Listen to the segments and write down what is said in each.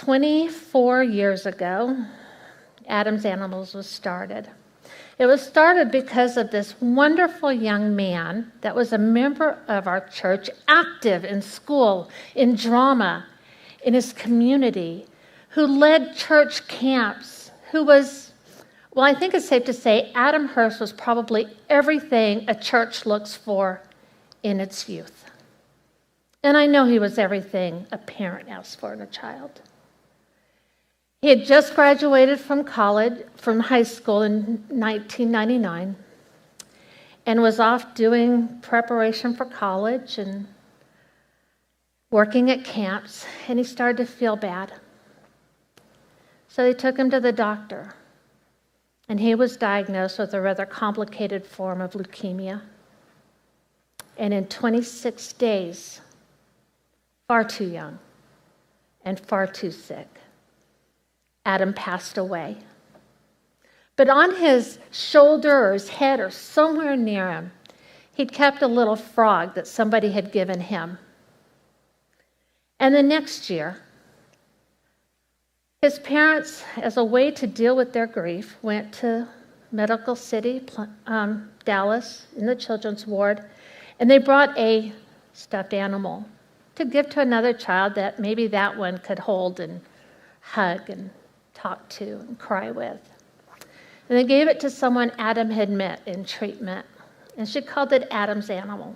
24 years ago, Adam's Animals was started. It was started because of this wonderful young man that was a member of our church, active in school, in drama, in his community, who led church camps, who was, well, I think it's safe to say Adam Hurst was probably everything a church looks for in its youth. And I know he was everything a parent asks for in a child. He had just graduated from high school in 1999, and was off doing preparation for college and working at camps, and he started to feel bad. So they took him to the doctor, and he was diagnosed with a rather complicated form of leukemia. And in 26 days, far too young and far too sick, Adam passed away. But on his shoulder or his head or somewhere near him, he'd kept a little frog that somebody had given him. And the next year, his parents, as a way to deal with their grief, went to Medical City, Dallas, in the children's ward, and they brought a stuffed animal to give to another child that maybe that one could hold and hug and talk to and cry with. And they gave it to someone Adam had met in treatment, and she called it Adam's Animal.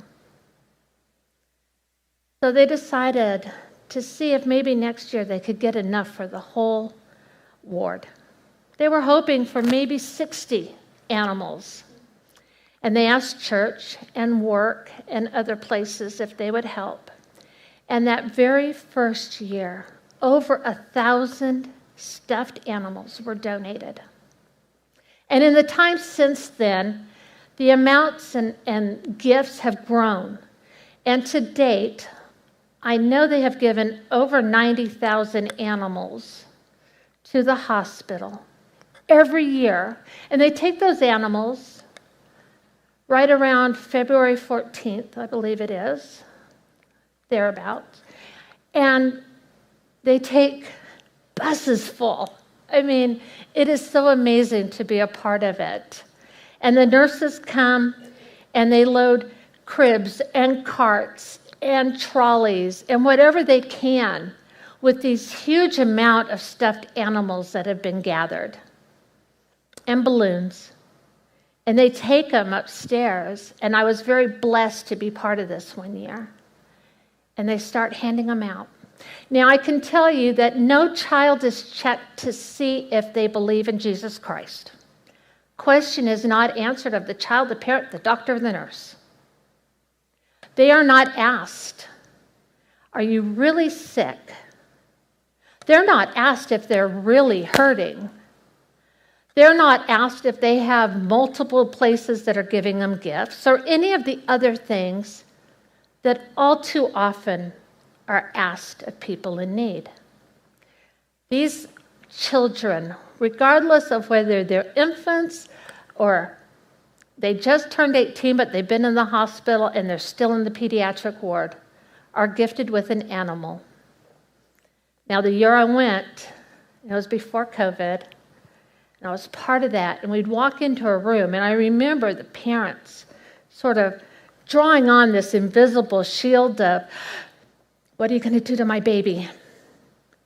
So they decided to see if maybe next year they could get enough for the whole ward. They were hoping for maybe 60 animals. And they asked church and work and other places if they would help. And that very first year, over 1,000 stuffed animals were donated. And in the time since then, the amounts and gifts have grown. And to date, I know they have given over 90,000 animals to the hospital every year. And they take those animals right around February 14th, I believe it is, thereabouts. And they take buses full. I mean, it is so amazing to be a part of it. And the nurses come and they load cribs and carts and trolleys and whatever they can with these huge amount of stuffed animals that have been gathered and balloons. And they take them upstairs, and I was very blessed to be part of this one year. And they start handing them out. Now, I can tell you that no child is checked to see if they believe in Jesus Christ. Question is not answered of the child, the parent, the doctor, or the nurse. They are not asked, are you really sick? They're not asked if they're really hurting. They're not asked if they have multiple places that are giving them gifts or any of the other things that all too often are asked of people in need. These children, regardless of whether they're infants or they just turned 18 but they've been in the hospital and they're still in the pediatric ward, are gifted with an animal. Now, the year I went, it was before COVID, and I was part of that, and we'd walk into a room, and I remember the parents sort of drawing on this invisible shield of, what are you going to do to my baby?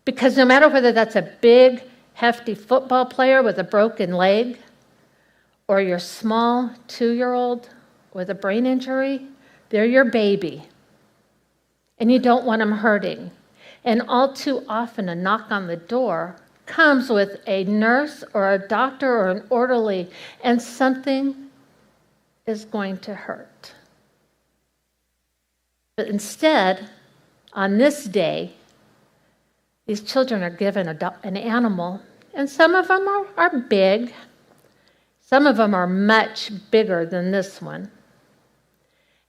Because no matter whether that's a big, hefty football player with a broken leg, or your small 2-year-old with a brain injury, they're your baby. And you don't want them hurting. And all too often, a knock on the door comes with a nurse or a doctor or an orderly, and something is going to hurt. But instead, on this day, these children are given an animal, and some of them are big. Some of them are much bigger than this one.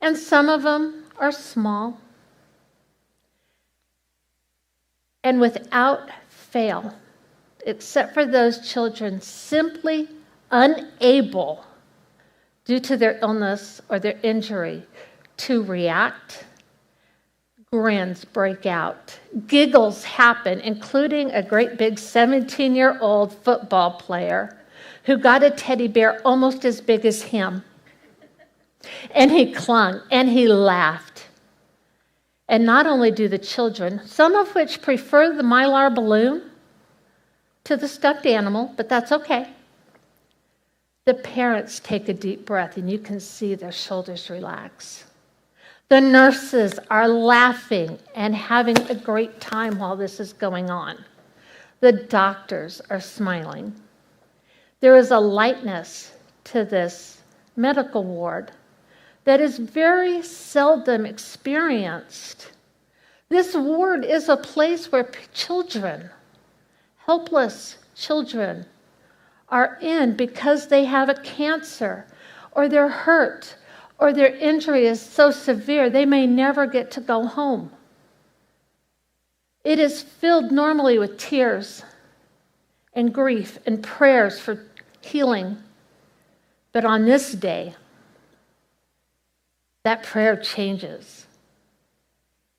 And some of them are small. And without fail, except for those children simply unable, due to their illness or their injury, to react, Grins break out. Giggles happen, including a great big 17-year-old football player who got a teddy bear almost as big as him. And he clung and he laughed. And not only do the children, some of which prefer the Mylar balloon to the stuffed animal, but that's okay. The parents take a deep breath and you can see their shoulders relax. The nurses are laughing and having a great time while this is going on. The doctors are smiling. There is a lightness to this medical ward that is very seldom experienced. This ward is a place where children, helpless children, are in because they have a cancer or they're hurt or their injury is so severe they may never get to go home. It is filled normally with tears and grief and prayers for healing. But on this day, that prayer changes.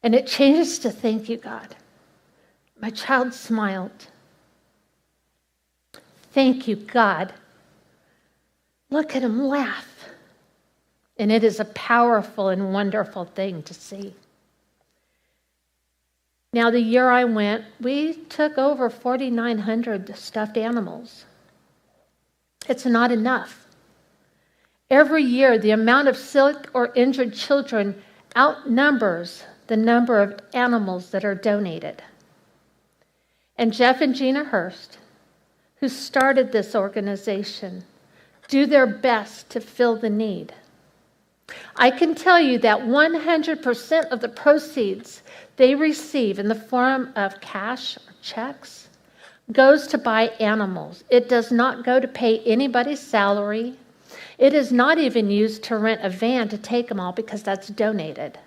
And it changes to thank you, God. My child smiled. Thank you, God. Look at him laugh. And it is a powerful and wonderful thing to see. Now, the year I went, we took over 4,900 stuffed animals. It's not enough. Every year, the amount of sick or injured children outnumbers the number of animals that are donated. And Jeff and Gina Hurst, who started this organization, do their best to fill the need. I can tell you that 100% of the proceeds they receive in the form of cash or checks goes to buy animals. It does not go to pay anybody's salary. It is not even used to rent a van to take them all because that's donated.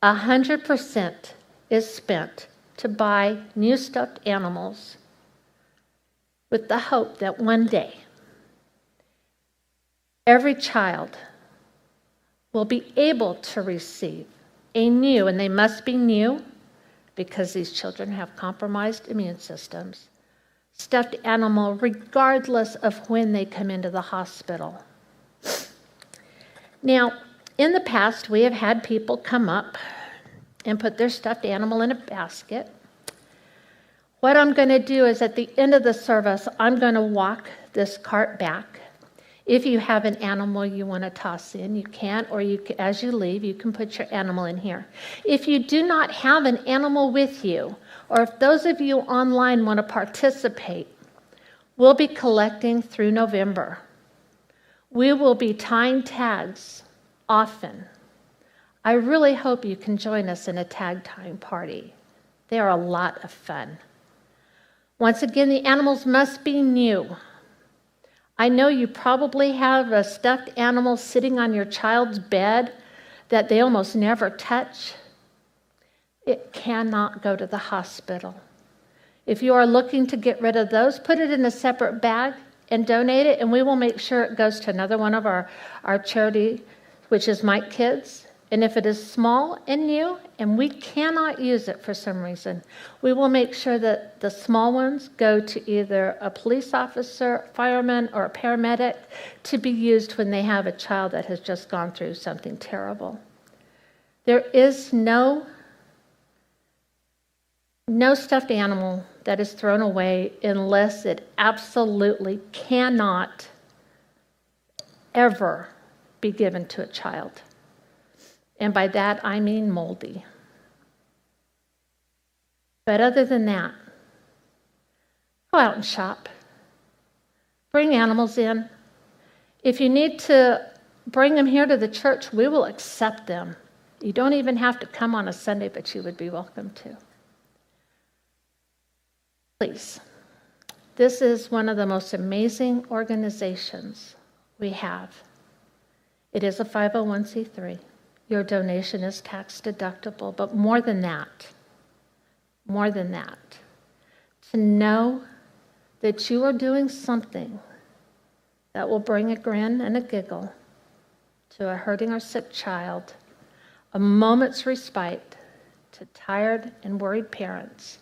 100% is spent to buy new stuffed animals with the hope that one day every child will be able to receive a new, and they must be new because these children have compromised immune systems, stuffed animal regardless of when they come into the hospital. Now, in the past, we have had people come up and put their stuffed animal in a basket. What I'm going to do is at the end of the service, I'm going to walk this cart back. If you have an animal you want to toss in, you can, or you can, as you leave, you can put your animal in here. If you do not have an animal with you, or if those of you online want to participate, we'll be collecting through November. We will be tying tags often. I really hope you can join us in a tag tying party. They are a lot of fun. Once again, the animals must be new. I know you probably have a stuffed animal sitting on your child's bed that they almost never touch. It cannot go to the hospital. If you are looking to get rid of those, put it in a separate bag and donate it, and we will make sure it goes to another one of our charity, which is Mike Kids. And if it is small and new, and we cannot use it for some reason, we will make sure that the small ones go to either a police officer, fireman, or a paramedic to be used when they have a child that has just gone through something terrible. There is no stuffed animal that is thrown away unless it absolutely cannot ever be given to a child. And by that, I mean moldy. But other than that, go out and shop. Bring animals in. If you need to bring them here to the church, we will accept them. You don't even have to come on a Sunday, but you would be welcome to. Please. This is one of the most amazing organizations we have. It is a 501c3. Your donation is tax deductible, but more than that, to know that you are doing something that will bring a grin and a giggle to a hurting or sick child, a moment's respite to tired and worried parents.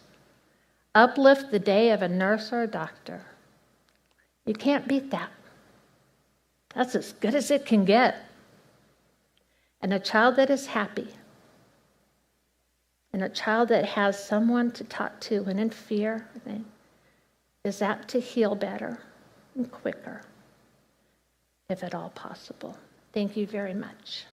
Uplift the day of a nurse or a doctor. You can't beat that. That's as good as it can get. And a child that is happy, and a child that has someone to talk to when in fear, is apt to heal better and quicker, if at all possible. Thank you very much.